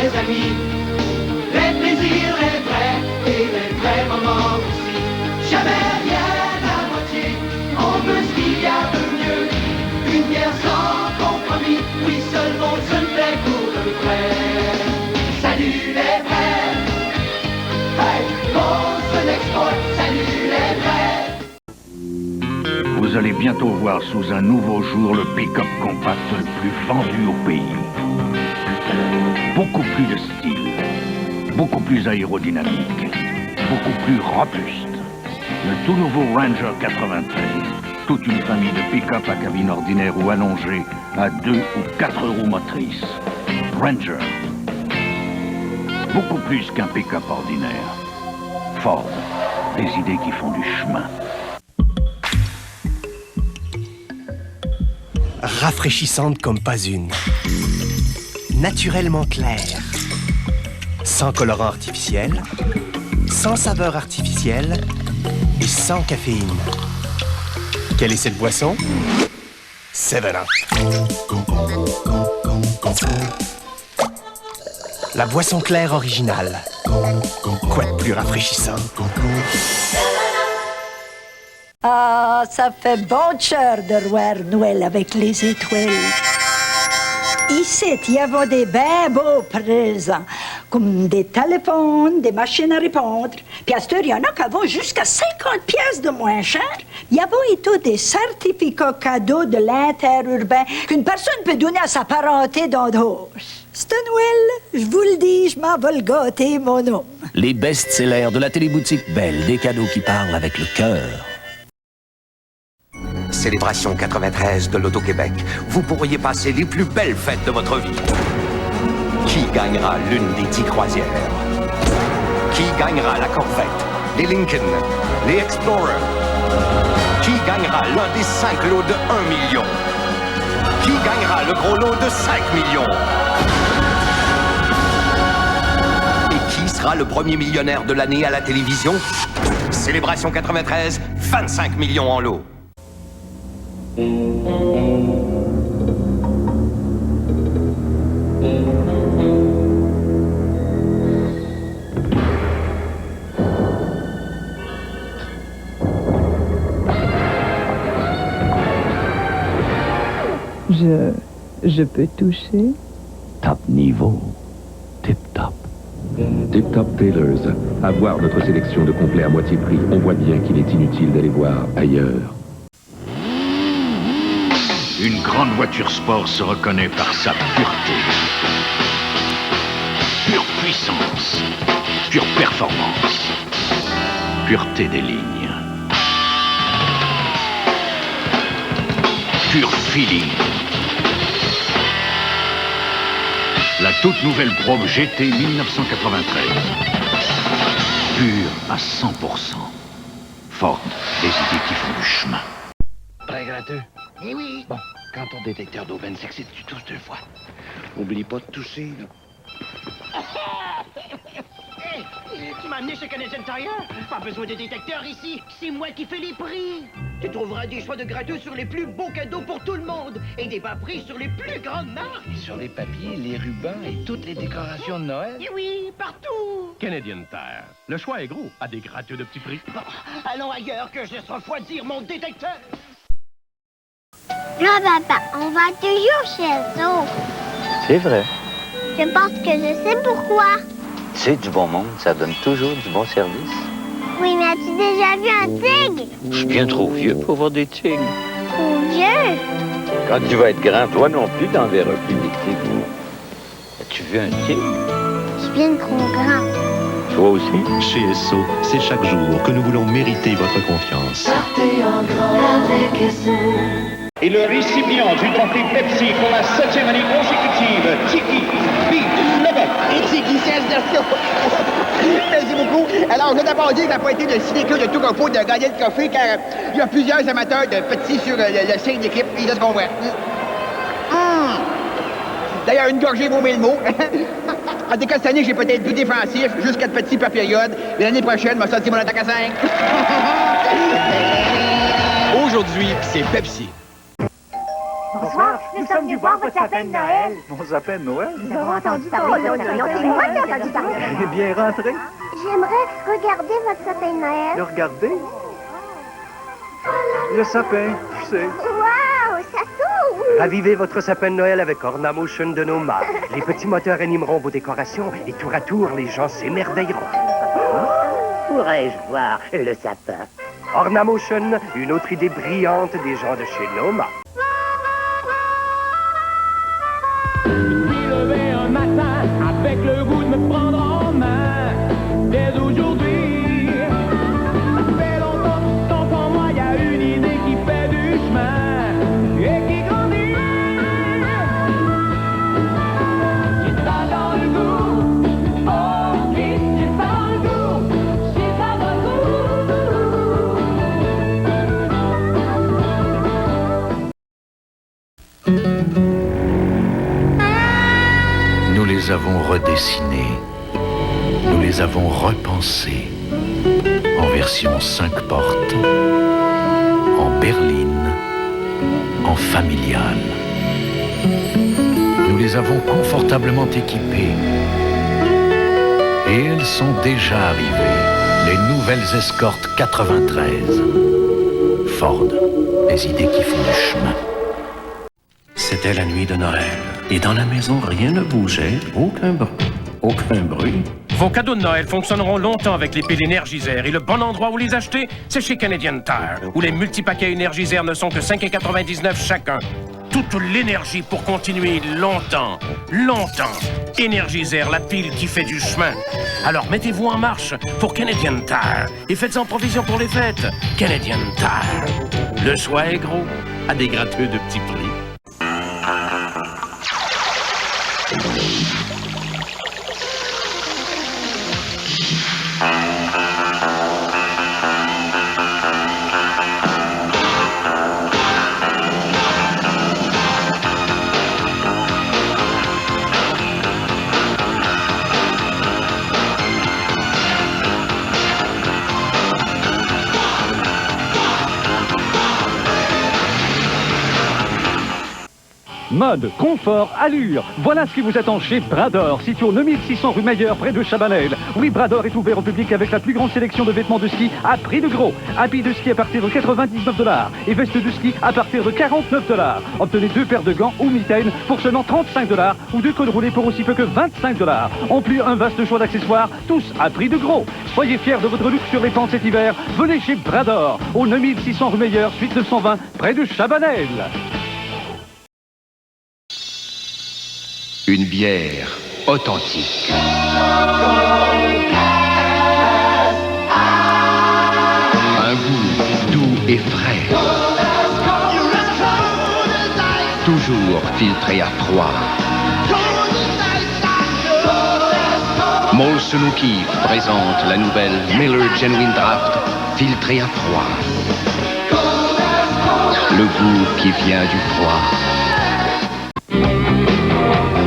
vrais amis, les plaisirs, les vrais et les vrais moments aussi. Jamais rien à moitié, on veut ce qu'il y a de mieux. Une bière sans compromis, oui seulement se fait pour le vrai. Salut les vrais, hey, pose l'export, salut les vrais. Vous allez bientôt voir sous un nouveau jour le pick-up compact le plus vendu au pays. Beaucoup plus de style, beaucoup plus aérodynamique, beaucoup plus robuste. Le tout nouveau Ranger 93. Toute une famille de pick-up à cabine ordinaire ou allongée à 2 ou 4 roues motrices. Ranger. Beaucoup plus qu'un pick-up ordinaire. Ford. Des idées qui font du chemin. Rafraîchissante comme pas une. Naturellement claire. Sans colorant artificiel, sans saveur artificielle et sans caféine. Quelle est cette boisson? 7-Up. La boisson claire originale. Quoi de plus rafraîchissant? Ah, ça fait bon cœur de voir Noël avec les étoiles. Ici, il y a des bien beaux présents, comme des téléphones, des machines à répondre. Puis à cette heure, il y en a qui vaut jusqu'à 50 pièces de moins cher. Il y a et tout des certificats cadeaux de l'interurbain qu'une personne peut donner à sa parenté d'endroit. C'est Noël, je vous le dis, je m'en vais le gâter, mon homme. Les best-sellers de la téléboutique Belle, des cadeaux qui parlent avec le cœur. Célébration 93 de l'Auto-Québec. Vous pourriez passer les plus belles fêtes de votre vie. Qui gagnera l'une des 10 croisières? Qui gagnera la Corvette, les Lincoln, les Explorer? Qui gagnera l'un des 5 lots de 1 million? Qui gagnera le gros lot de 5 millions? Et qui sera le premier millionnaire de l'année à la télévision? Célébration 93, 25 millions en lot. Je peux toucher? Top niveau. Tip top. Tip Top Tailors. À voir notre sélection de complets à moitié prix, on voit bien qu'il est inutile d'aller voir ailleurs. Une grande voiture sport se reconnaît par sa pureté. Pure puissance. Pure performance. Pureté des lignes. Pure feeling. La toute nouvelle Probe GT 1993. Pure à 100%. Ford, des idées qui font du chemin. Très gratteux. Eh oui. Bon, quand ton détecteur d'aubaine s'excite, tu tousses 2 fois. Oublie pas de tousser, là. Hey, tu m'as amené chez Canadian Tire? Pas besoin de détecteur ici. C'est moi qui fais les prix. Tu trouveras des choix de gratteux sur les plus beaux cadeaux pour tout le monde. Et des bas prix sur les plus grandes marques. Et sur les papiers, les rubans et toutes les décorations de Noël. Eh oui, partout. Canadian Tire. Le choix est gros, à des gratteux de petits prix. Bon, allons ailleurs que je laisse refroidir mon détecteur. Là, papa, on va toujours chez eux. C'est vrai. Je pense que je sais pourquoi. C'est du bon monde, ça donne toujours du bon service. Oui, mais as-tu déjà vu un tigre? Je suis bien trop vieux pour voir des tigres. Trop vieux? Quand tu vas être grand, toi non plus, t'en verras plus des tigres. As-tu vu un tigre? Je suis bien trop grand. Toi aussi? Chez Esso, c'est chaque jour que nous voulons mériter votre confiance. Partez en grand avec Esso. Et le récipient du trophée Pepsi pour la 7e année consécutive, Tiki beat Lubbock. Et Tiki, c'est Merci beaucoup. Alors, je veux d'abord dire que ça n'a pas été le sinécure de tout repos de gagner le trophée, car il y a plusieurs amateurs de petits sur le sein d'équipe, et ça se comprend. D'ailleurs, une gorgée vaut 1000 mots. En tout cas, cette année, j'ai peut-être plus défensif, juste 4 petits par période. Et l'année prochaine, je vais sortir mon attaque à 5. Aujourd'hui, c'est Pepsi. Bonsoir, nous sommes venus voir votre sapin de Noël. Mon sapin de Noël? Nous avons entendu parler de votre sapin de Noël. Eh bien, rentrez. J'aimerais regarder votre sapin de Noël. Le regardez. Le sapin, tu sais. Waouh, ça s'ouvre! Ravivez votre sapin de Noël avec Ornamotion de Noma. Les petits moteurs animeront vos décorations et tour à tour, les gens s'émerveilleront. Pourrais-je voir le sapin? Ornamotion, une autre idée brillante des gens de chez Noma. Je me suis levé un matin avec le goût de me prendre en main. Dès aujourd'hui, ça fait longtemps, tant pour moi, il y a une idée qui fait du chemin et qui grandit. J'ai ça dans le goût, oh oui, j'ai ça dans le goût, j'ai ça dans le Nous les avons redessinés, nous les avons repensés, en version 5 portes, en berline, en familiale. Nous les avons confortablement équipés. Et elles sont déjà arrivées, les nouvelles escortes 93. Ford, les idées qui font du chemin. C'était la nuit de Noël. Et dans la maison, rien ne bougeait, aucun bruit. Aucun bruit. Vos cadeaux de Noël fonctionneront longtemps avec les piles Énergisère. Et le bon endroit où les acheter, c'est chez Canadian Tire, où les multipaquets Énergisère ne sont que 5,99 chacun. Toute l'énergie pour continuer longtemps, longtemps. Énergisère, la pile qui fait du chemin. Alors mettez-vous en marche pour Canadian Tire et faites-en provision pour les fêtes. Canadian Tire. Le choix est gros, à des gratteux de petits prix. Mode, confort, allure, voilà ce qui vous attend chez Brador, situé au 9600 rue Mayer, près de Chabanel. Oui, Brador est ouvert au public avec la plus grande sélection de vêtements de ski à prix de gros. Habits de ski à partir de 99 $ et vestes de ski à partir de 49 $. Obtenez 2 paires de gants ou mitaines pour seulement 35 $ ou 2 cols roulés pour aussi peu que 25 $. En plus, un vaste choix d'accessoires, tous à prix de gros. Soyez fiers de votre look sur les pentes cet hiver. Venez chez Brador, au 9600 rue Mayer, suite 920, près de Chabanel. Une bière authentique. Un goût doux et frais. Toujours filtré à froid. Molson O'Keeffe présente la nouvelle Miller Genuine Draft filtrée à froid. Le goût qui vient du froid.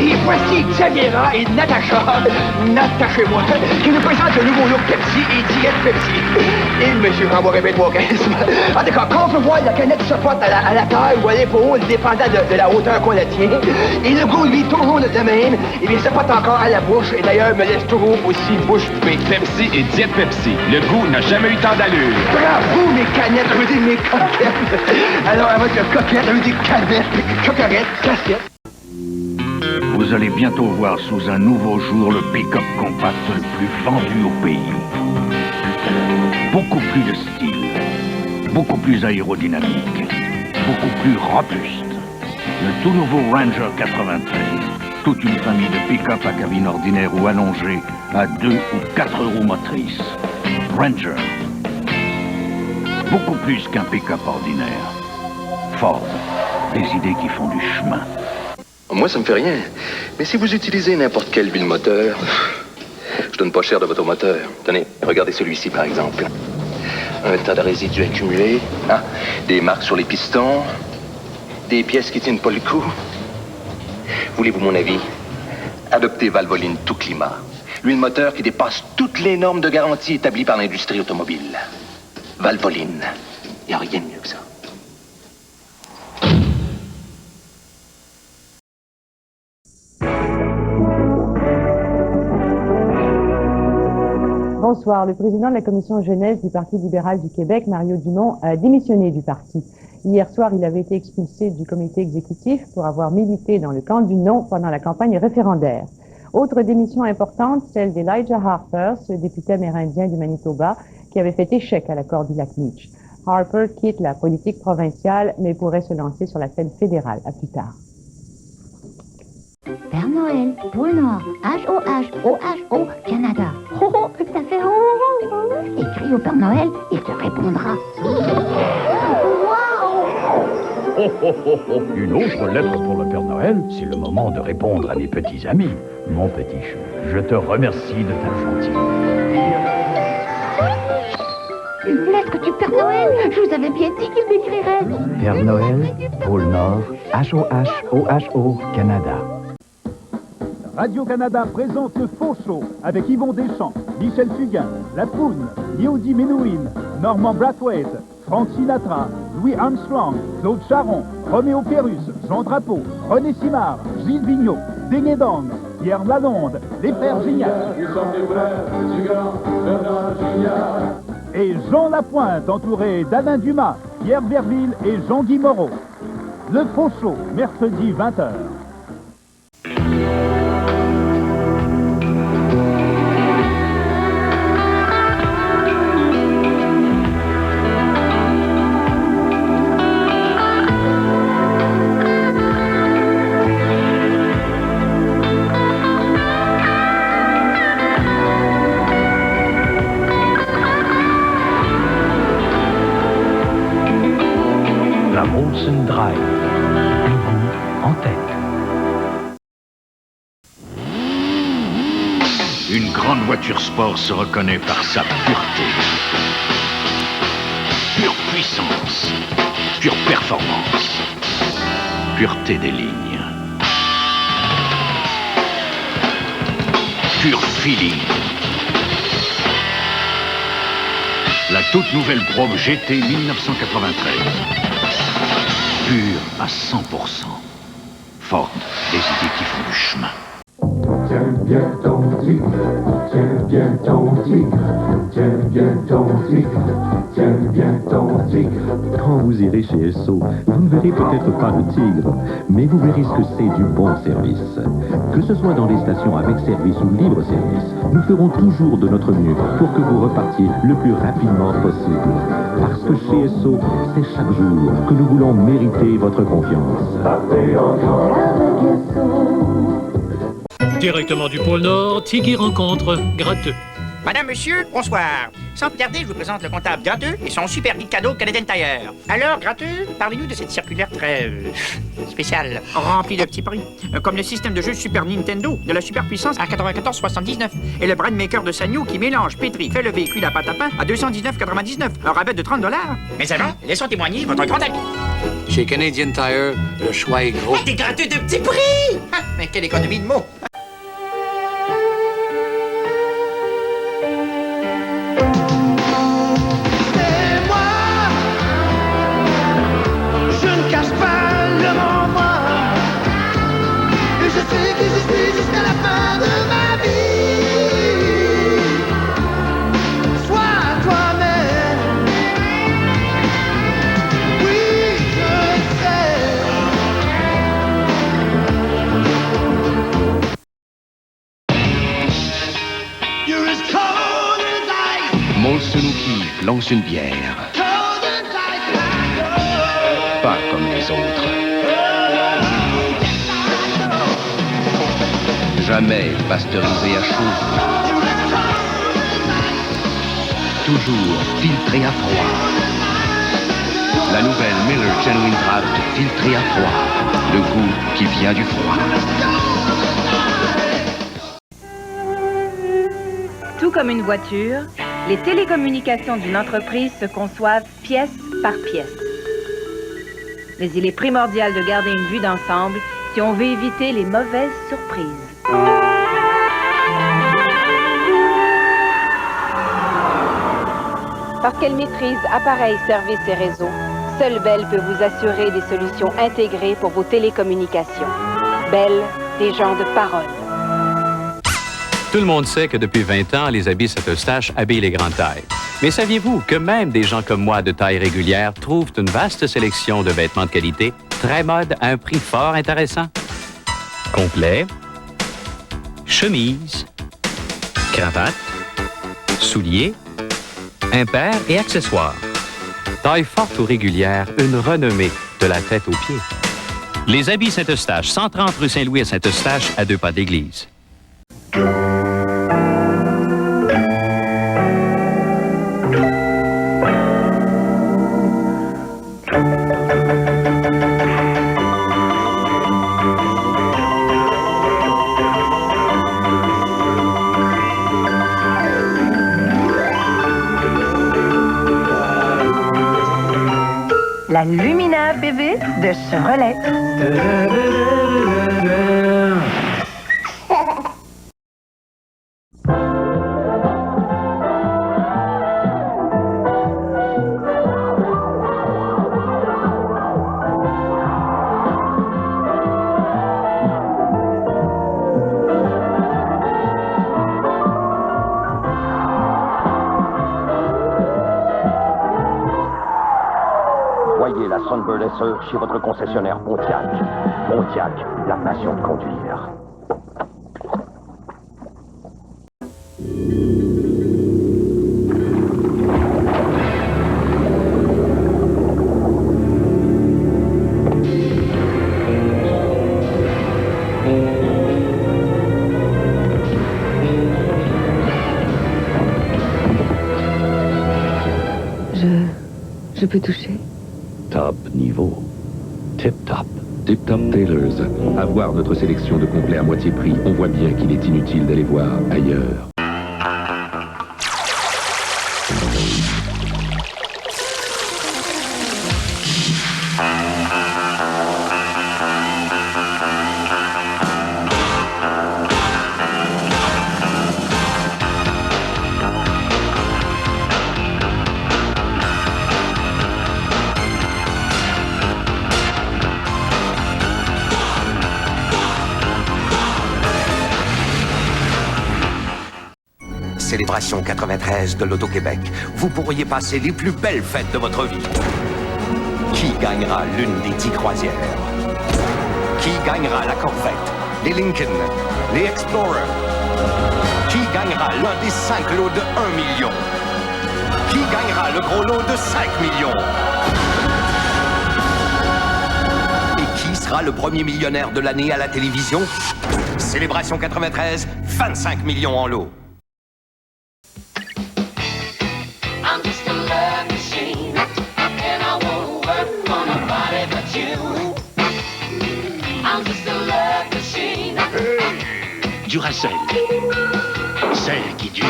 Et voici Xaviera et Natacha, Natachez-moi, qui nous présentent le nouveau look Pepsi et Diète Pepsi. Et monsieur Rambois répète mon charisme. En tout cas, quand on peut voir la canette se porte à la taille ou à l'épaule, dépendant de la hauteur qu'on la tient, et le goût, lui, toujours le même, et bien, se porte encore à la bouche, et d'ailleurs, me laisse toujours aussi bouche bée. Pepsi et Diète Pepsi. Le goût n'a jamais eu tant d'allure. Bravo, mes canettes, je veux dire mes coquettes. Alors, avec le coquette, je veux dire canettes, coquerettes, casquettes. Vous allez bientôt voir sous un nouveau jour le pick-up compact le plus vendu au pays. Beaucoup plus de style, beaucoup plus aérodynamique, beaucoup plus robuste. Le tout nouveau Ranger 93. Toute une famille de pick-up à cabine ordinaire ou allongée à 2 ou 4 roues motrices. Ranger. Beaucoup plus qu'un pick-up ordinaire. Ford. Des idées qui font du chemin. Moi, ça me fait rien. Mais si vous utilisez n'importe quel huile moteur, je donne pas cher de votre moteur. Tenez, regardez celui-ci, par exemple. Un tas de résidus accumulés, hein? Des marques sur les pistons, des pièces qui tiennent pas le coup. Voulez-vous mon avis? Adoptez Valvoline tout climat. L'huile moteur qui dépasse toutes les normes de garantie établies par l'industrie automobile. Valvoline. Il n'y a rien de mieux que ça. bonsoir. Le président de la commission jeunesse du Parti libéral du Québec, Mario Dumont, a démissionné du parti. Hier soir, il avait été expulsé du comité exécutif pour avoir milité dans le camp du non pendant la campagne référendaire. Autre démission importante, celle d'Elijah Harper, ce député amérindien du Manitoba, qui avait fait échec à l'accord du lac Meech. Harper quitte la politique provinciale, mais pourrait se lancer sur la scène fédérale. À plus tard. Père Noël, Pôle Nord, H-O-H-O-H-O, Canada. Oh, oh, ça fait oh, oh, oh. Écris au Père Noël, il te répondra. Oh, oh, oh, oh. Une autre lettre pour le Père Noël, c'est le moment de répondre à mes petits amis. Mon petit chou, je te remercie de ta gentillesse. Une lettre du Père Noël, je vous avais bien dit qu'il m'écrirait. Père Noël, Pôle Nord, H-O-H-O-H-O, Canada. Radio-Canada présente le Faux Show avec Yvon Deschamps, Michel Fugain, La Poune, Yehudi Menuhin, Norman Brathwaite, Frank Sinatra, Louis Armstrong, Claude Charon, Roméo Pérus, Jean Drapeau, René Simard, Gilles Vigneault, Ding Dong, Pierre Lalonde, les frères Gignard. Nous sommes les frères du grand Bernard Gignard. Et Jean Lapointe, entouré d'Alain Dumas, Pierre Verville et Jean-Guy Moreau. Le Faux Show, mercredi 20h. Molson Drive, le goût en tête. Une grande voiture sport se reconnaît par sa pureté. Pure puissance, pure performance, pureté des lignes, pure feeling. La toute nouvelle Probe GT 1993. Pur à 100%. Ford, les idées qui font du chemin. Tiens bien ton tigre, tiens bien ton tigre, tiens bien ton tigre, tiens bien ton tigre. Quand vous irez chez Esso, vous ne verrez peut-être pas le tigre, mais vous verrez ce que c'est du bon service. Que ce soit dans les stations avec service ou libre service, nous ferons toujours de notre mieux pour que vous repartiez le plus rapidement possible. Parce que chez Esso, c'est chaque jour que nous voulons mériter votre confiance. Directement du pôle Nord, Tiggy rencontre Gratteux. Madame, monsieur, bonsoir. Sans plus tarder, je vous présente le comptable Gratteux et son super guide cadeau Canadian Tire. Alors, Gratteux, parlez-nous de cette circulaire très spéciale, remplie de petits prix, comme le système de jeu Super Nintendo de la superpuissance à 94,79 et le bread maker de Sanyo qui mélange, pétrit, fait le véhicule à pâte à pain à 219,99, un rabais de 30$. Mais avant, laissons témoigner votre grand ami. Chez Canadian Tire, le choix est gros. Des Gratteux de petits prix! Mais quelle économie de mots! Molson lance une bière. Pas comme les autres. Jamais pasteurisé à chaud. Toujours filtré à froid. La nouvelle Miller Genuine Draft filtrée à froid. Le goût qui vient du froid. Tout comme une voiture, les télécommunications d'une entreprise se conçoivent pièce par pièce. Mais il est primordial de garder une vue d'ensemble si on veut éviter les mauvaises surprises. Parce qu'elle maîtrise appareils, services et réseaux, seule Bell peut vous assurer des solutions intégrées pour vos télécommunications. Bell, des gens de parole. Tout le monde sait que depuis 20 ans, les habits Saint-Eustache habillent les grandes tailles. Mais saviez-vous que même des gens comme moi de taille régulière trouvent une vaste sélection de vêtements de qualité, très mode, à un prix fort intéressant? Complet, chemise, cravate, souliers, impairs et accessoires. Taille forte ou régulière, une renommée de la tête aux pieds. Les habits Saint-Eustache, 130 rue Saint-Louis à Saint-Eustache, à 2 pas d'église. La Lumina PV de Chevrolet. Voyez la Sunbird SE chez votre concessionnaire Pontiac. Pontiac, la passion de conduire. Je peux toucher? Top niveau. Tip top. Tip Top Tailors. À voir notre sélection de complets à moitié prix, on voit bien qu'il est inutile d'aller voir ailleurs. Célébration 93 de l'Auto-Québec. Vous pourriez passer les plus belles fêtes de votre vie. Qui gagnera l'une des 10 croisières? Qui gagnera la Corvette, les Lincoln, les Explorer? Qui gagnera l'un des 5 lots de 1 million? Qui gagnera le gros lot de 5 millions? Et qui sera le premier millionnaire de l'année à la télévision? Célébration 93, 25 millions en lot. Duracell, celle qui dure.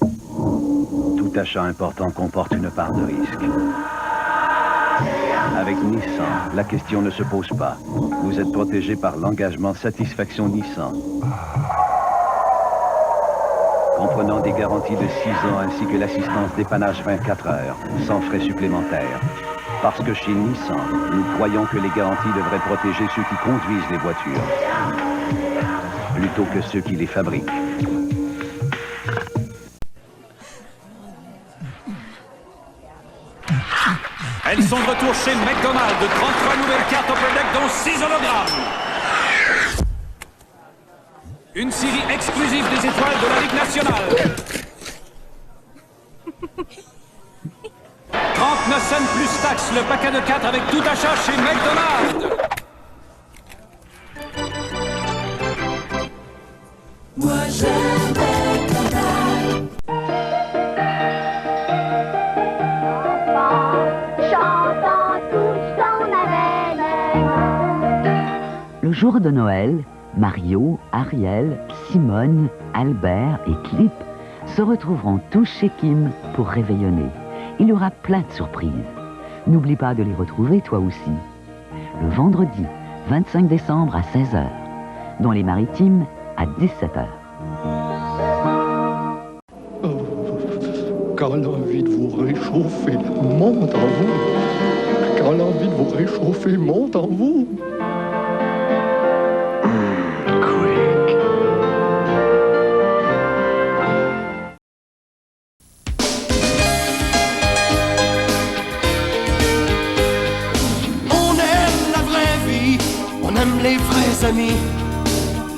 Tout achat important comporte une part de risque. Avec Nissan, la question ne se pose pas. Vous êtes protégé par l'engagement Satisfaction Nissan. Comprenant des garanties de 6 ans ainsi que l'assistance dépannage 24 heures, sans frais supplémentaires. Parce que chez Nissan, nous croyons que les garanties devraient protéger ceux qui conduisent les voitures, plutôt que ceux qui les fabriquent. Elles sont de retour chez McDonald's, 33 nouvelles cartes Upper Deck dont 6 hologrammes. Une série exclusive des étoiles de la Ligue nationale. 39 cents plus taxes, le paquet de 4 avec tout achat chez McDonald's. Moi j'aime McDonald's. Chantons tous dans la veille. Le jour de Noël, Mario, Ariel, Simone, Albert et Clip se retrouveront tous chez Kim pour réveillonner. Il y aura plein de surprises. N'oublie pas de les retrouver toi aussi. Le vendredi 25 décembre à 16h. Dans les Maritimes à 17h. Quand l'envie de vous réchauffer monte en vous. Quand l'envie de vous réchauffer monte en vous. nos amis,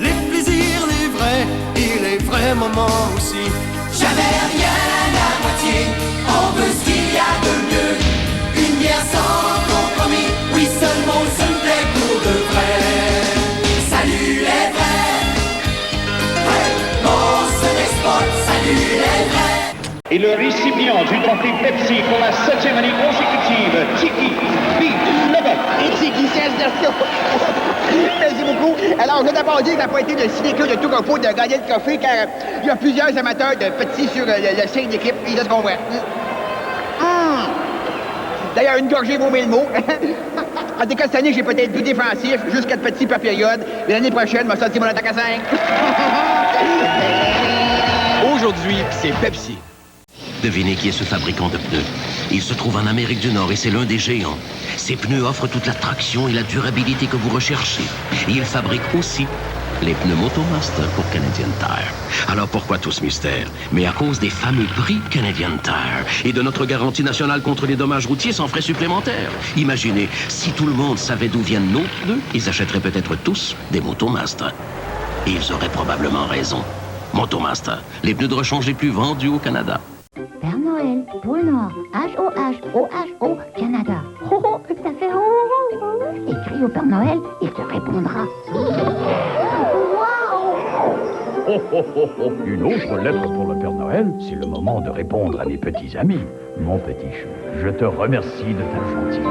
les plaisirs, les vrais et les vrais moments aussi. Jamais rien à moitié, on veut ce qu'il y a de mieux. Une bière sans compromis, oui seulement on se plaît pour de vrai. Salut les vrais, vraiment ce spot, salut les vrais. Et le récipient du trophée Pepsi pour la 7e année consécutive, Tiki B. Et Tiki, merci beaucoup. Alors, je veux d'abord dire que ça n'a pas été de sinécure de tout repos de gagner le trophée, car il y a plusieurs amateurs de petits sur le signe d'équipe, ils se comprennent. D'ailleurs, une gorgée vaut 1000 mots. En tout cas, cette année, j'ai peut-être plus défensif, juste 4 petits par période. Mais l'année prochaine, m'a sorti mon attaque à 5. Aujourd'hui, c'est Pepsi. Devinez qui est ce fabricant de pneus. Il se trouve en Amérique du Nord et c'est l'un des géants. Ses pneus offrent toute la traction et la durabilité que vous recherchez. Et il fabrique aussi les pneus Motomaster pour Canadian Tire. Alors pourquoi tout ce mystère? Mais à cause des fameux prix Canadian Tire et de notre garantie nationale contre les dommages routiers sans frais supplémentaires. Imaginez, si tout le monde savait d'où viennent nos pneus, ils achèteraient peut-être tous des Motomaster. Et ils auraient probablement raison. Motomaster, les pneus de rechange les plus vendus au Canada. Père Noël, pôle Nord, H-O-H-O-H-O, Canada. Oh, oh, tout à fait, oh, oh, oh. Écris au Père Noël, il te répondra. Oh, oh, oh, oh. Une autre lettre pour le Père Noël, c'est le moment de répondre à mes petits amis. Mon petit chou, je te remercie de ta gentillesse.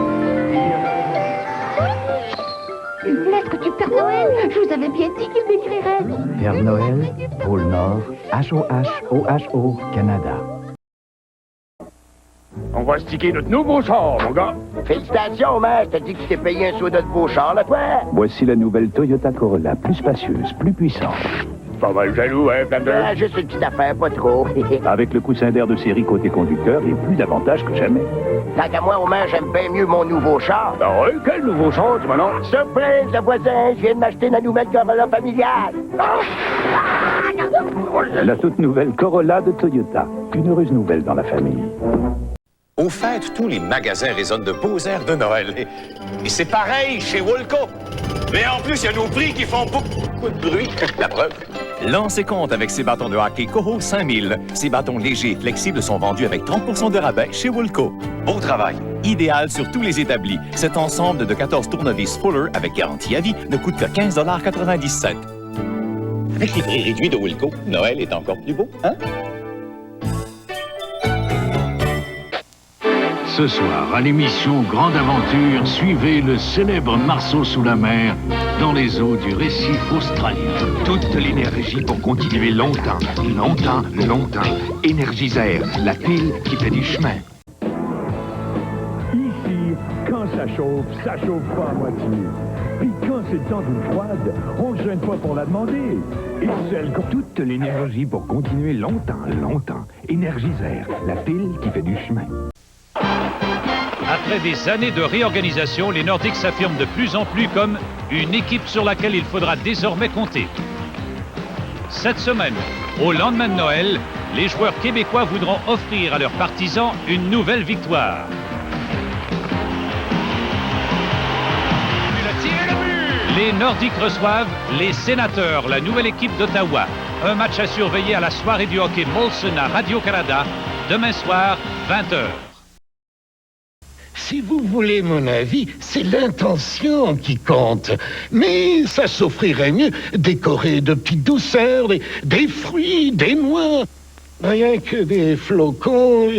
Une lettre du Père Noël, je vous avais bien dit qu'il m'écrirait. Père Noël, pôle Nord, H-O-H-O-H-O, Canada. On va sticker notre nouveau char, mon gars. Félicitations, Mère. Je t'ai dit que tu t'es payé un soda de beau char, là, toi. Voici la nouvelle Toyota Corolla, plus spacieuse, plus puissante. Pas mal jaloux, hein, Flanders? Ah, juste une petite affaire, pas trop. Avec le coussin d'air de série côté conducteur et plus d'avantages que jamais. Tant qu'à moi, Homer, j'aime bien mieux mon nouveau char. Ah oui? Quel nouveau char, tu m'en as? Surprise, le voisin, je viens de m'acheter la nouvelle Corolla familiale. La toute nouvelle Corolla de Toyota. Une heureuse nouvelle dans la famille. Au fait, tous les magasins résonnent de beaux airs de Noël. Et c'est pareil chez Woolco. Mais en plus, il y a nos prix qui font beaucoup de bruit. La preuve. Lancez compte avec ces bâtons de hockey Koho 5000. Ces bâtons légers et flexibles sont vendus avec 30% de rabais chez Woolco. Beau travail. Idéal sur tous les établis. Cet ensemble de 14 tournevis Fuller avec garantie à vie ne coûte que 15,97 $. Avec les prix réduits de Woolco, Noël est encore plus beau, hein? Ce soir, à l'émission Grande Aventure, suivez le célèbre Marceau sous la mer dans les eaux du récif australien. Toute l'énergie pour continuer longtemps, longtemps, longtemps. Energizer, la pile qui fait du chemin. Ici, quand ça chauffe pas à moitié. Puis quand c'est le temps d'une froide, on ne gêne pas pour la demander. Et celle qui toute l'énergie pour continuer longtemps, longtemps. Energizer, la pile qui fait du chemin. Après des années de réorganisation, les Nordiques s'affirment de plus en plus comme une équipe sur laquelle il faudra désormais compter. Cette semaine, au lendemain de Noël, les joueurs québécois voudront offrir à leurs partisans une nouvelle victoire. Les Nordiques reçoivent les Sénateurs, la nouvelle équipe d'Ottawa. Un match à surveiller à la soirée du hockey Molson à Radio-Canada, demain soir, 20h. Si vous voulez mon avis, c'est l'intention qui compte. Mais ça s'offrirait mieux décoré de petites douceurs, des fruits, des noix. Rien que des flocons.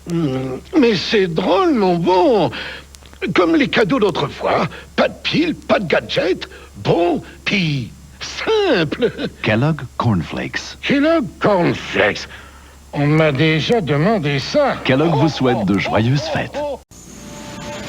Mais c'est drôlement bon. Comme les cadeaux d'autrefois. Pas de piles, pas de gadgets. Bon, puis simple. Kellogg Cornflakes. Kellogg Cornflakes. On m'a déjà demandé ça. Kellogg vous souhaite de joyeuses fêtes.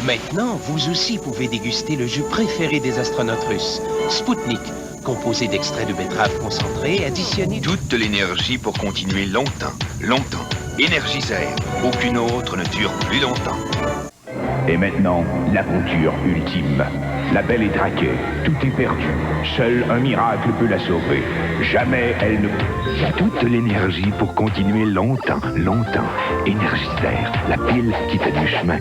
Maintenant, vous aussi pouvez déguster le jus préféré des astronautes russes, Spoutnik, composé d'extraits de betterave concentré, additionné... Toute l'énergie pour continuer longtemps, longtemps. Energizer, aucune autre ne dure plus longtemps. Et maintenant, l'aventure ultime. La Belle est traquée, tout est perdu. Seul un miracle peut la sauver. Jamais elle ne... Toute l'énergie pour continuer longtemps, longtemps. Energizer, la pile qui fait du chemin.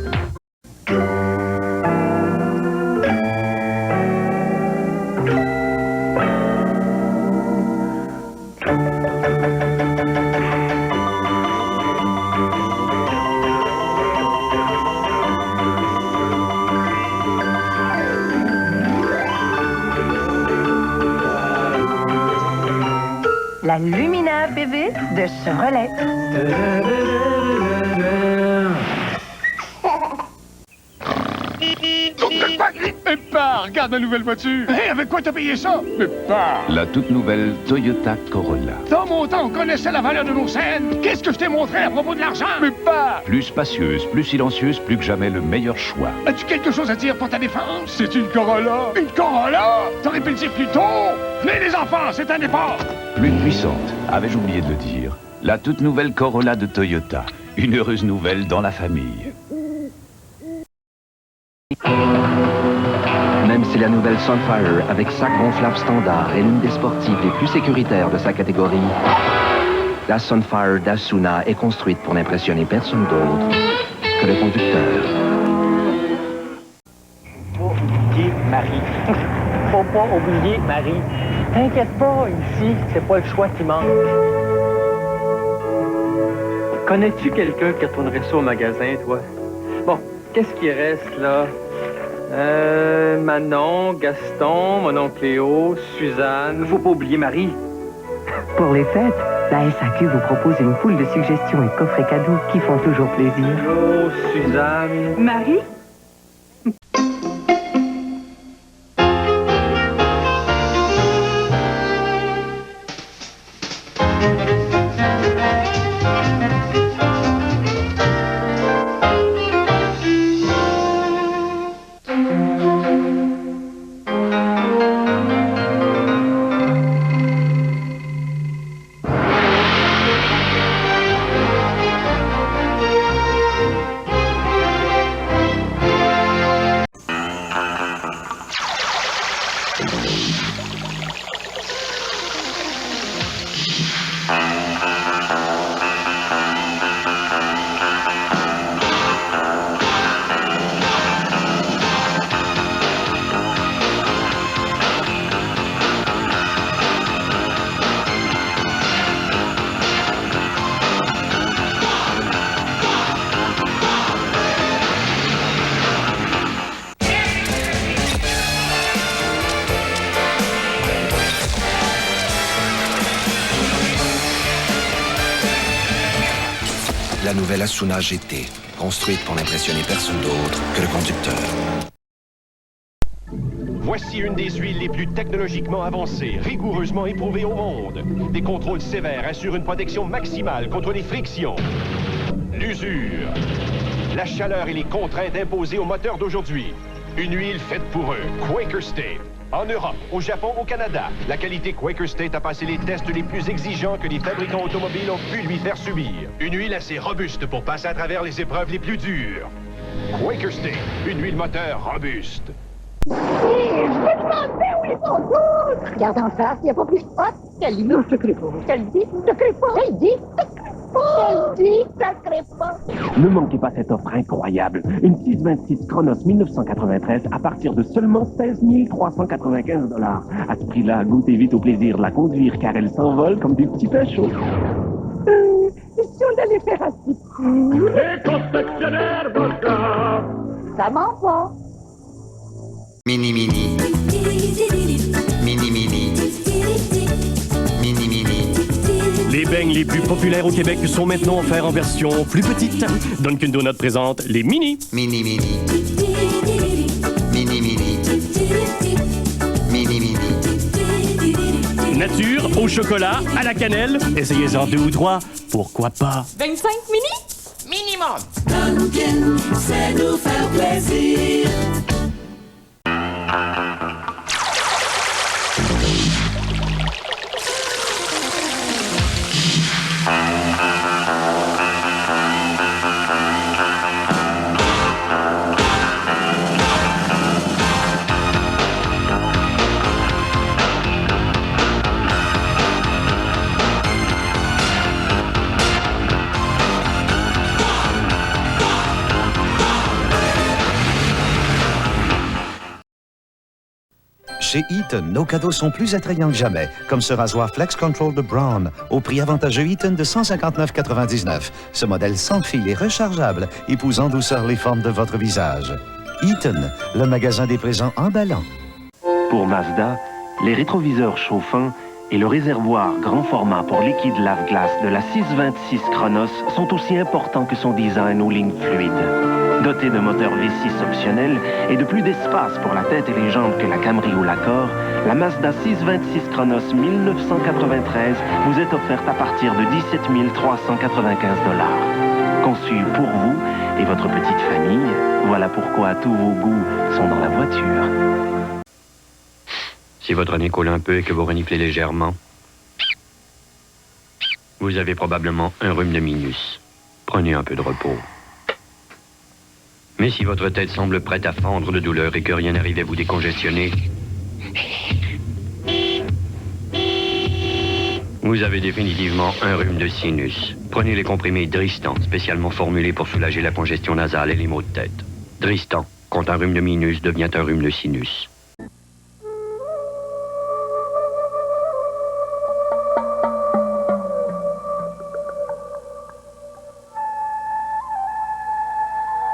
La Lumina PV de Chevrolet. Mais pas, regarde ma nouvelle voiture. Hé, avec quoi t'as payé ça? Mais pas. La toute nouvelle Toyota Corolla. Dans mon temps, on connaissait la valeur de nos scènes. Qu'est-ce que je t'ai montré à propos de l'argent? Mais pas. Plus spacieuse, plus silencieuse, plus que jamais le meilleur choix. As-tu quelque chose à dire pour ta défense? C'est une Corolla. Une Corolla? T'aurais pu le dire plus tôt. Venez les enfants, c'est un départ. Plus puissante, avais-je oublié de le dire. La toute nouvelle Corolla de Toyota. Une heureuse nouvelle dans la famille. Même si la nouvelle Sunfire, avec sac gonflable standard, est l'une des sportives les plus sécuritaires de sa catégorie, la Sunfire d'Asuna est construite pour n'impressionner personne d'autre que le conducteur. Faut oublier Marie. Faut pas oublier Marie. T'inquiète pas, ici, c'est pas le choix qui manque. Connais-tu quelqu'un qui retournerait ça au magasin, toi? Bon, qu'est-ce qui reste, là? Manon, Gaston, mon oncle Léo, Suzanne. Faut pas oublier Marie. Pour les fêtes, la SAQ vous propose une foule de suggestions et coffrets cadeaux qui font toujours plaisir. Oh, Suzanne. Marie? La nouvelle Asuna GT, construite pour n'impressionner personne d'autre que le conducteur. Voici une des huiles les plus technologiquement avancées, rigoureusement éprouvées au monde. Des contrôles sévères assurent une protection maximale contre les frictions, l'usure, la chaleur et les contraintes imposées aux moteurs d'aujourd'hui. Une huile faite pour eux, Quaker State. En Europe, au Japon, au Canada, la qualité Quaker State a passé les tests les plus exigeants que les fabricants automobiles ont pu lui faire subir. Une huile assez robuste pour passer à travers les épreuves les plus dures. Quaker State, une huile moteur robuste. Je me demandais où ils sont tous! Regarde en face, il n'y a pas plus hot que lui. Non, je te crée pas. Je te le dis, je te crée pas. Je te le dis, je te crée pas. Je te le dis, je te crée pas. Ne manquez pas cette offre incroyable. Une 626 Chronos 1993 à partir de seulement 16 395 $. À ce prix-là, goûtez vite au plaisir de la conduire car elle s'envole comme des petits pains chauds. Si on allait faire un petit coup. Les confectionnaires Vodka. Ça m'en va. Mini mini. Mini mini. Mini mini. Les beignes les plus populaires au Québec sont maintenant offerts en version plus petite. Dunkin' Donuts présente les mini. Mini mini. Mini mini. Mini mini. Nature, au chocolat, à la cannelle. Essayez-en 2 ou 3. Pourquoi pas? 25 mini? Minimum. Dunkin', c'est nous faire plaisir. Chez Eaton, nos cadeaux sont plus attrayants que jamais, comme ce rasoir Flex Control de Braun, au prix avantageux Eaton de 159,99. Ce modèle sans fil et rechargeable épouse en douceur les formes de votre visage. Eaton, le magasin des présents emballants. Pour Mazda, les rétroviseurs chauffants et le réservoir grand format pour liquide lave-glace de la 626 Chronos sont aussi importants que son design aux lignes fluides. Doté de moteur V6 optionnel et de plus d'espace pour la tête et les jambes que la Camry ou l'Accord, la Mazda 626 Chronos 1993 vous est offerte à partir de 17 395 $. Conçue pour vous et votre petite famille, voilà pourquoi tous vos goûts sont dans la voiture. Si votre nez coule un peu et que vous reniflez légèrement, vous avez probablement un rhume de minus. Prenez un peu de repos. Mais si votre tête semble prête à fendre de douleur et que rien n'arrive à vous décongestionner, vous avez définitivement un rhume de sinus. Prenez les comprimés Dristan, spécialement formulés pour soulager la congestion nasale et les maux de tête. Dristan, quand un rhume de minus devient un rhume de sinus.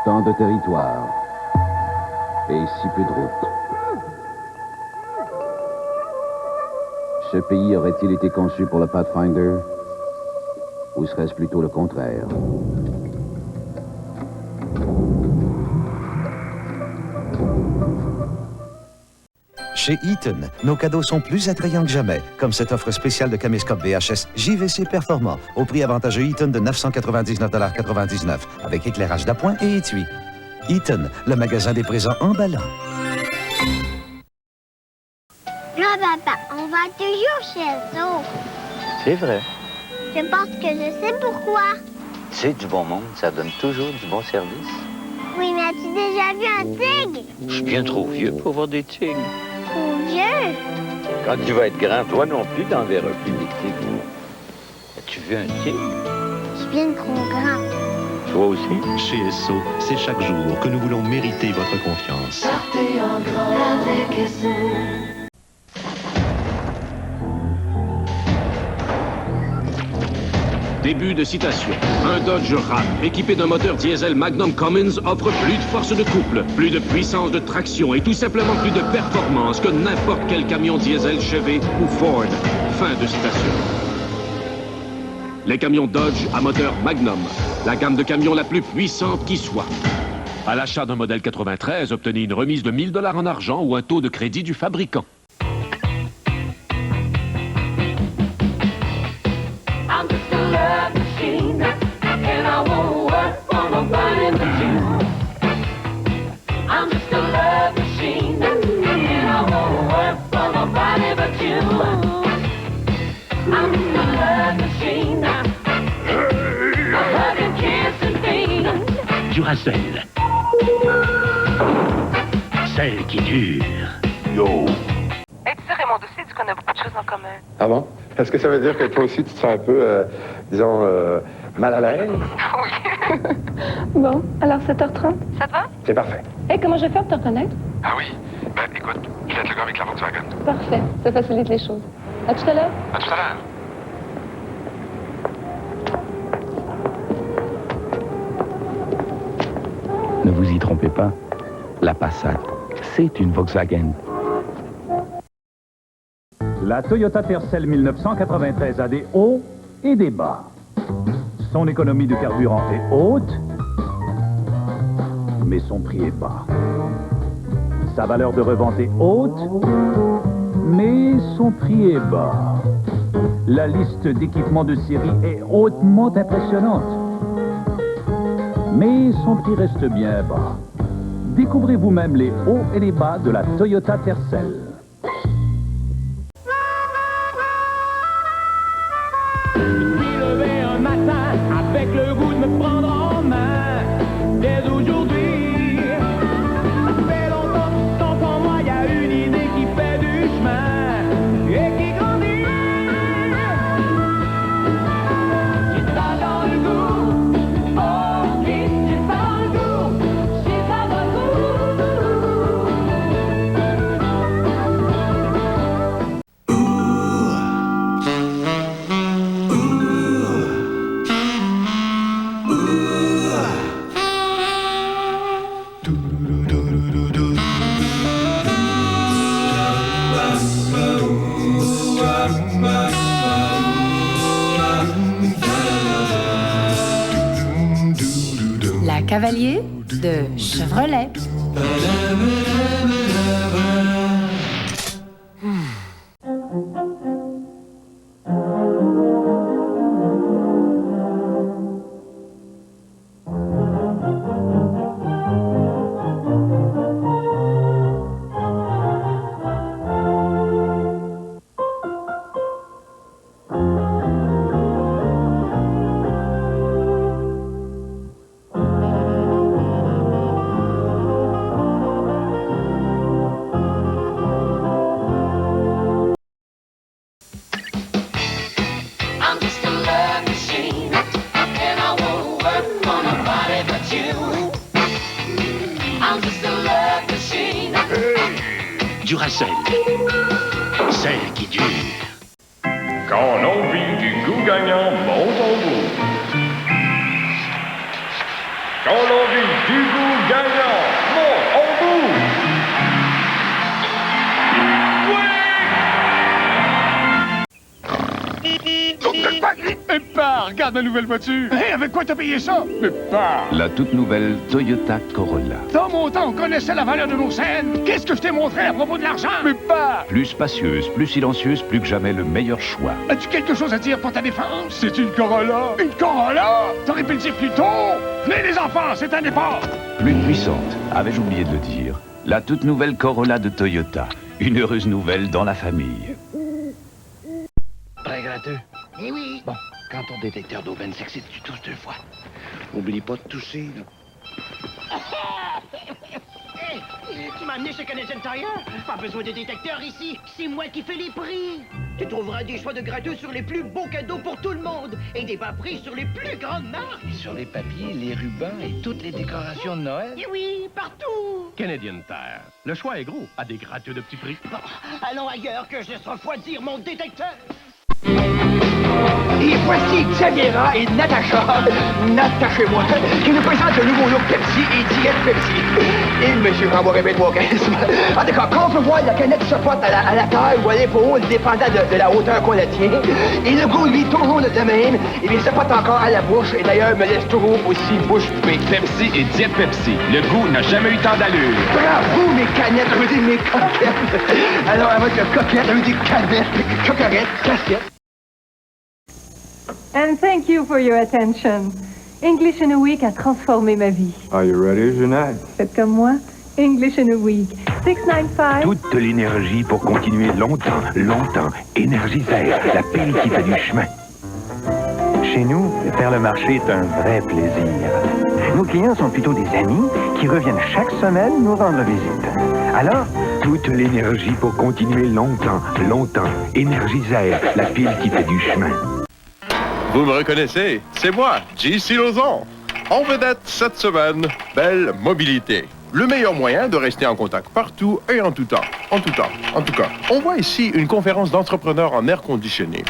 Tant de territoire et si peu de route. Ce pays aurait-il été conçu pour le Pathfinder ou serait-ce plutôt le contraire? Chez Eaton, nos cadeaux sont plus attrayants que jamais, comme cette offre spéciale de caméscope VHS JVC performant au prix avantageux Eaton de 999,99 $ avec éclairage d'appoint et étui. Eaton, le magasin des présents emballants. Grand-papa, on va toujours chez eux. C'est vrai. Je pense que je sais pourquoi. C'est du bon monde, ça donne toujours du bon service. Oui, mais as-tu déjà vu un tigre? Je suis bien trop vieux pour voir des tigres. Trop vieux? Quand tu vas être grand, toi non plus, t'en verras plus des tigres. As-tu vu un tigre? Je suis bien trop grand. Toi aussi? Chez Esso, c'est chaque jour que nous voulons mériter votre confiance. Partez en grand avec Esso. Début de citation. Un Dodge Ram équipé d'un moteur diesel Magnum Cummins offre plus de force de couple, plus de puissance de traction et tout simplement plus de performance que n'importe quel camion diesel Chevy ou Ford. Fin de citation. Les camions Dodge à moteur Magnum, la gamme de camions la plus puissante qui soit. À l'achat d'un modèle 93, obtenez une remise de 1 000 $ en argent ou un taux de crédit du fabricant. Duracell. Celle qui dure. Yo. Es-tu sûr, Raymond aussi, dit qu'on a beaucoup de choses en commun? Ah bon? Est-ce que ça veut dire que toi aussi, tu te sens un peu, disons, mal à l'aise? Oui. Bon, alors 7h30? Ça te va? C'est parfait. Hey, comment je vais faire pour te reconnaître? Ah oui? Ben, écoute, je vais être le gars avec la Volkswagen. Parfait, ça facilite les choses. À tout à l'heure? À tout à l'heure. Ne vous y trompez pas, la Passat, c'est une Volkswagen. La Toyota Tercel 1993 a des hauts et des bas. Son économie de carburant est haute, mais son prix est bas. Sa valeur de revente est haute, mais son prix est bas. La liste d'équipements de série est hautement impressionnante, mais son prix reste bien bas. Découvrez vous-même les hauts et les bas de la Toyota Tercel. Un matin avec le goût de me prendre en main dès aujourd'hui. Ça fait longtemps, tant en moi, y a une idée qui fait du chemin et qui grandit. J'ai ça dans le goût, oh oui, j'ai ça dans le goût, j'ai ça dans le Cavalier de Chevrolet. Duracell, celle qui dure. Quand l'envie du goût gagnant monte en vous. Quand l'envie du goût gagnant monte en vous. Mais pas, regarde ma nouvelle voiture. Hé, avec quoi t'as payé ça? Mais pas. La toute nouvelle Toyota Corolla. Dans mon temps, on connaissait la valeur de nos scènes. Qu'est-ce que je t'ai montré à propos de l'argent? Mais pas. Plus spacieuse, plus silencieuse, plus que jamais le meilleur choix. As-tu quelque chose à dire pour ta défense? C'est une Corolla. Une Corolla? T'aurais pu le dire plus tôt. Venez les enfants, c'est un départ. Plus puissante, avais-je oublié de le dire. La toute nouvelle Corolla de Toyota. Une heureuse nouvelle dans la famille. Très gratteux. Eh oui. Bon, quand ton détecteur d'aubaine s'excite, tu tousses 2 fois. Oublie pas de tousser, là. Hey, tu m'as amené chez Canadian Tire? Pas besoin de détecteur ici. C'est moi qui fais les prix. Tu trouveras des choix de gratteux sur les plus beaux cadeaux pour tout le monde. Et des bas prix sur les plus grandes marques. Et sur les papiers, les rubans et toutes les décorations de Noël. Eh oui, partout. Canadian Tire. Le choix est gros, à des gratteux de petits prix. Bon, allons ailleurs que je laisse refroidir mon détecteur. Et voici Xaviera et Natacha, Natachez-moi, qui nous présentent le nouveau look Pepsi et Diète Pepsi. Et monsieur Rambo répète mon charisme. En tout cas, quand on peut voir la canette se porte à la taille ou à l'épaule, dépendant de la hauteur qu'on la tient, et le goût, lui, toujours de même, et bien, se porte encore à la bouche, et d'ailleurs, me laisse toujours aussi bouche bée. Pepsi et Diète Pepsi. Le goût n'a jamais eu tant d'allure. Bravo, mes canettes, je veux dire mes coquettes. Alors, avec le coquette, je veux dire canette, coquerette, cassette. And thank you for your attention. English in a Week a transformé ma vie. Are you ready, Jeanette? Faites comme moi. English in a Week. 695. Toute l'énergie pour continuer longtemps, longtemps. Énergisère, la pile qui fait du chemin. Chez nous, faire le marché est un vrai plaisir. Nos clients sont plutôt des amis qui reviennent chaque semaine nous rendre visite. Alors, toute l'énergie pour continuer longtemps, longtemps. Énergisère, la pile qui fait du chemin. Vous me reconnaissez? C'est moi, J.C. Lauzon. En vedette cette semaine, Belle Mobilité. Le meilleur moyen de rester en contact partout et en tout temps. En tout temps, en tout cas. On voit ici une conférence d'entrepreneurs en air conditionné.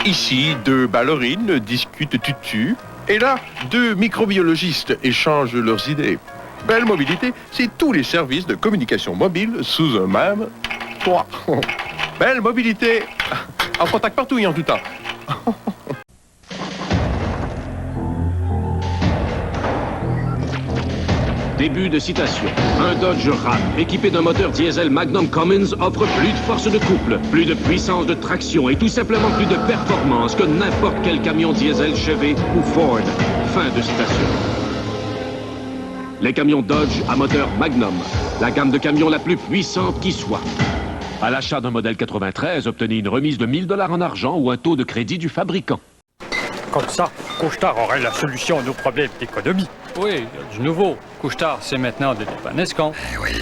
Ici, 2 ballerines discutent tutu. Et là, 2 microbiologistes échangent leurs idées. Belle Mobilité, c'est tous les services de communication mobile sous un même toit. Belle Mobilité, en contact partout et en tout temps. Début de citation. Un Dodge Ram équipé d'un moteur diesel Magnum Cummins offre plus de force de couple, plus de puissance de traction et tout simplement plus de performance que n'importe quel camion diesel Chevy ou Ford. Fin de citation. Les camions Dodge à moteur Magnum, la gamme de camions la plus puissante qui soit. À l'achat d'un modèle 93, obtenez une remise de 1000 $ en argent ou un taux de crédit du fabricant. Comme ça, Couche-Tard aurait la solution à nos problèmes d'économie. Oui, il y a du nouveau. Couche-Tard, c'est maintenant des dépannes escomptes. Oui.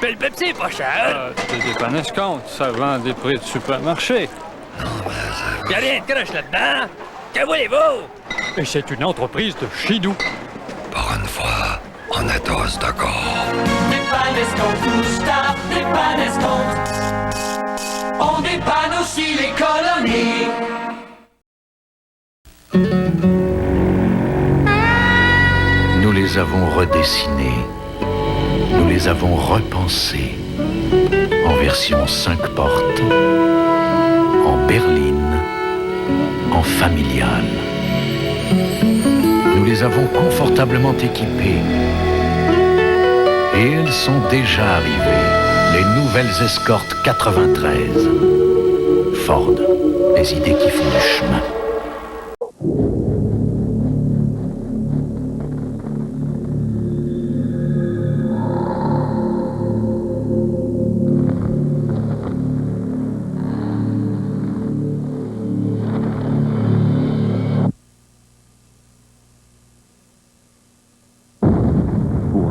Le Pepsi, pas cher. Des dépannes escomptes, ça vend des prix de supermarché. Non, ben, y'a rien de croche là-dedans. Que voulez-vous? Et c'est une entreprise de chez nous. Pour une fois, on est tous d'accord. Dépanne escompte, Couche-Tard, dépanne escompte. On dépanne aussi les colonies. Nous les avons redessinés, nous les avons repensés en version 5 portes, en berline, en familiale. Nous nous les avons confortablement équipées. Et elles sont déjà arrivées, les nouvelles escortes 93. Ford, les idées qui font du chemin.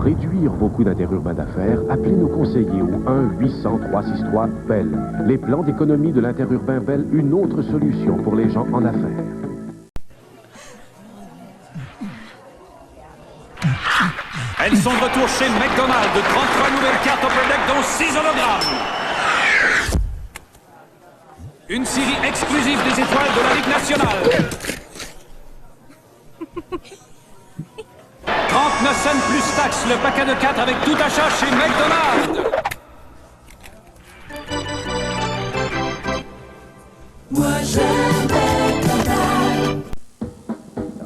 Réduire vos coûts d'interurbain d'affaires, appelez nos conseillers au 1-800-363-BEL. Les plans d'économie de l'interurbain BEL, une autre solution pour les gens en affaires. Elles sont de retour chez McDonald's, 33 nouvelles cartes Upper Deck dont 6 hologrammes. Une série exclusive des étoiles de la Ligue nationale. 39 cents plus taxes, le paquet de 4 avec tout achat chez McDonald's. Moi j'aime McDonald's.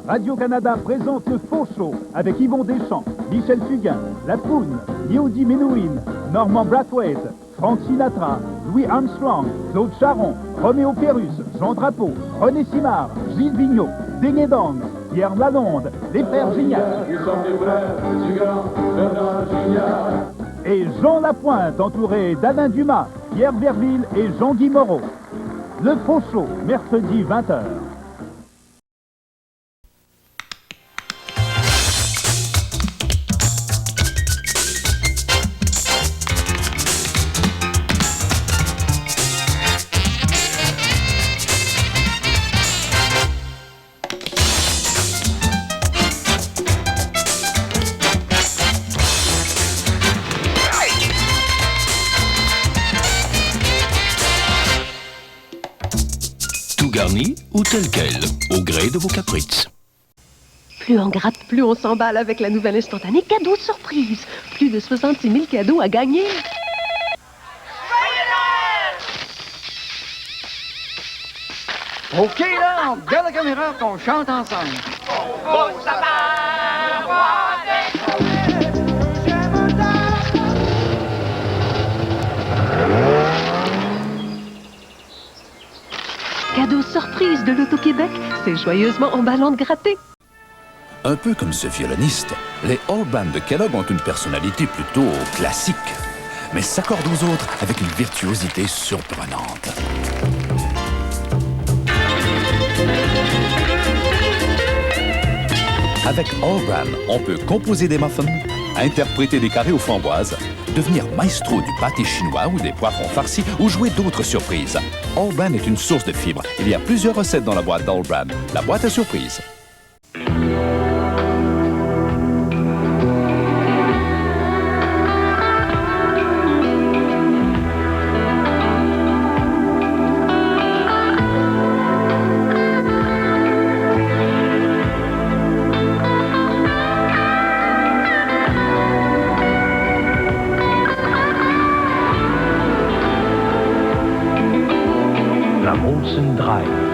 Radio-Canada présente le Faux Show avec Yvon Deschamps, Michel Fugain, La Poune, Yehudi Menuhin, Norman Brathwaite, Frank Sinatra, Louis Armstrong, Claude Charon, Roméo Pérus, Jean Drapeau, René Simard, Gilles Vigneault, Ding Dong, Pierre Lalonde, les frères Gignard. Et Jean Lapointe, entouré d'Alain Dumas, Pierre Verville et Jean-Guy Moreau. Le Faux Show, mercredi 20h. Garni ou tel quel, au gré de vos caprices. Plus on gratte, plus on s'emballe avec la nouvelle instantanée cadeau surprise. Plus de 66 000 cadeaux à gagner. OK, là, on regarde la caméra qu'on chante ensemble. Beau sapin, roi des Cadeau surprise de l'Auto-Québec, c'est joyeusement emballant de gratter. Un peu comme ce violoniste, les All Band de Kellogg ont une personnalité plutôt classique, mais s'accordent aux autres avec une virtuosité surprenante. Avec All Band, on peut composer des muffins, interpréter des carrés aux framboises, devenir maestro du pâté chinois ou des poivrons farcis ou jouer d'autres surprises. All Bran est une source de fibres. Il y a plusieurs recettes dans la boîte d'All Bran. La boîte à surprise. La Molson Dry.